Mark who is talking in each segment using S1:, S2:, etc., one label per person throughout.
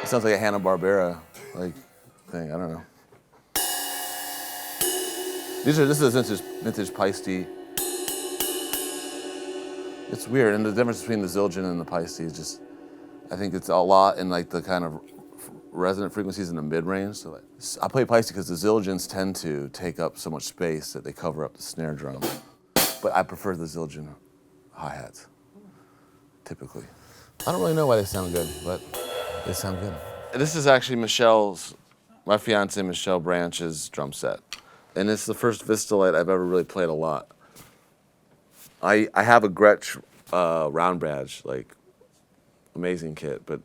S1: It sounds like a Hanna-Barbera like thing. I don't know. This is a vintage Paiste. It's weird, and the difference between the Zildjian and the Paiste is just, I think it's a lot in like the kind of resonant frequencies in the mid-range. So like, I play Paiste because the Zildjians tend to take up so much space that they cover up the snare drum. But I prefer the Zildjian hi-hats, typically. I don't really know why they sound good, but they sound good. This is actually my fiance Michelle Branch's drum set. And it's the first Vistalite I've ever really played a lot. I have a Gretsch round badge, like amazing kit, but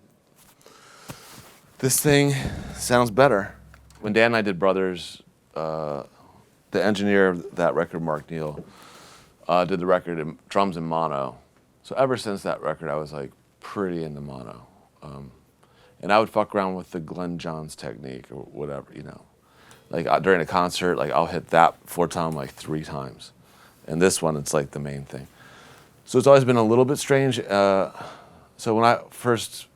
S1: this thing sounds better. When Dan and I did Brothers, the engineer of that record, Mark Neal, did the record in drums in mono. So ever since that record, I was like pretty into mono. And I would fuck around with the Glenn Johns technique or whatever, you know. Like during a concert, like I'll hit that 4-tom like 3 times. And this one, it's like the main thing. So it's always been a little bit strange. So when I first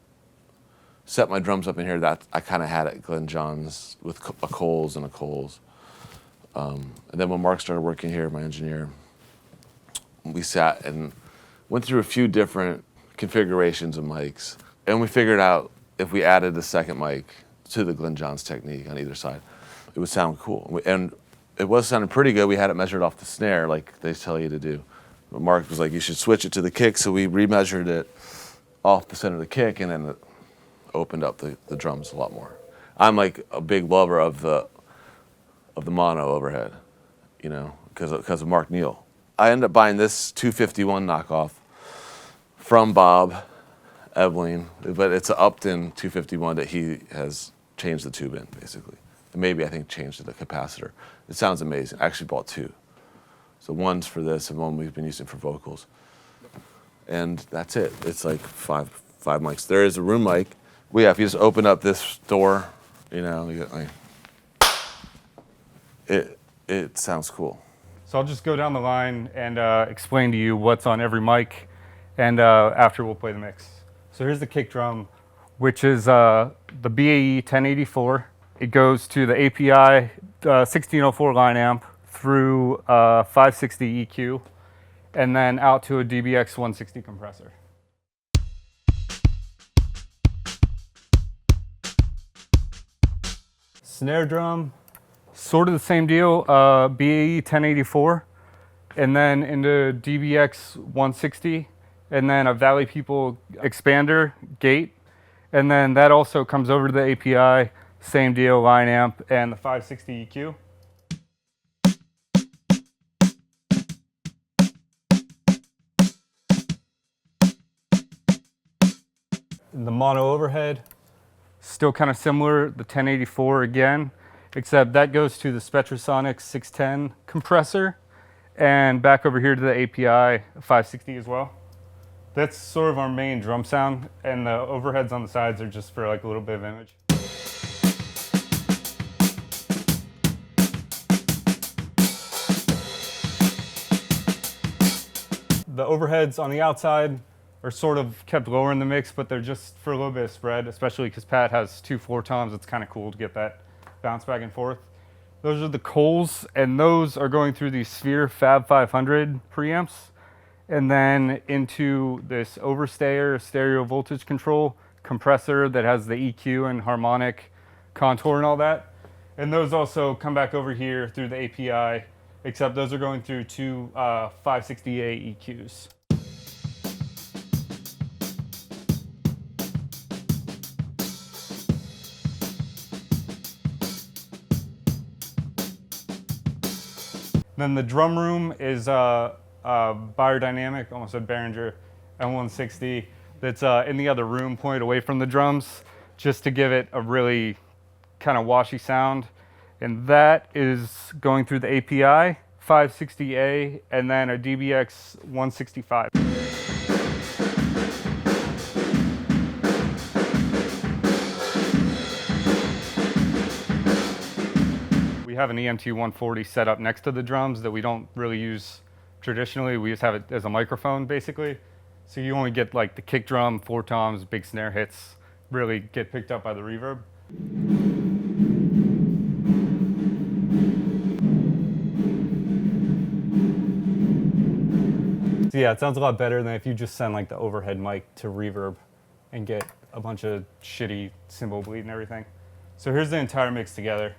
S1: set my drums up in here, that I kind of had it Glenn Johns with a Coles and a Coles. And then when Mark started working here, my engineer, we sat and went through a few different configurations of mics. And we figured out if we added a second mic to the Glenn Johns technique on either side, it would sound cool. And it was sounding pretty good. We had it measured off the snare like they tell you to do. But Mark was like, you should switch it to the kick. So we remeasured it off the center of the kick, and then it opened up the drums a lot more. I'm like a big lover of the mono overhead, you know, because of Mark Neal. I ended up buying this 251 knockoff from Bob Ebeling, but it's an Upton 251 that he has changed the tube in, basically. And maybe I think changed the capacitor. It sounds amazing. I actually bought 2. So one's for this and one we've been using for vocals. And that's it. It's like five mics. There is a room mic. Well, yeah, if you just open up this door, you know, you get like, it sounds cool.
S2: So I'll just go down the line and explain to you what's on every mic, and after we'll play the mix. So here's the kick drum, which is the BAE 1084. It goes to the API 1604 line amp through 560 EQ, and then out to a DBX 160 compressor. Snare drum, sort of the same deal, BAE 1084, and then into DBX 160, and then a Valley People expander gate, and then that also comes over to the API, same deal, line amp, and the 560 EQ. The mono overhead, still kind of similar, the 1084 again, except that goes to the Spectra 610 compressor, and back over here to the API 560 as well. That's sort of our main drum sound, and the overheads on the sides are just for like a little bit of image. The overheads on the outside are sort of kept lower in the mix, but they're just for a little bit of spread, especially because Pat has 2 4-toms. It's kind of cool to get that bounce back and forth. Those are the Coles, and those are going through the Sphere Fab 500 preamps, and then into this Overstayer stereo voltage control compressor that has the EQ and harmonic contour and all that. And those also come back over here through the API, except those are going through 2 560A EQs. Then the drum room is biodynamic, almost a Behringer M160 that's in the other room, pointed away from the drums, just to give it a really kind of washy sound. And that is going through the API, 560A, and then a DBX 165. We have an EMT 140 set up next to the drums that we don't really use traditionally. We just have it as a microphone, basically. So you only get like the kick drum, 4-toms, big snare hits really get picked up by the reverb. So yeah, it sounds a lot better than if you just send like the overhead mic to reverb and get a bunch of shitty cymbal bleed and everything. So here's the entire mix together.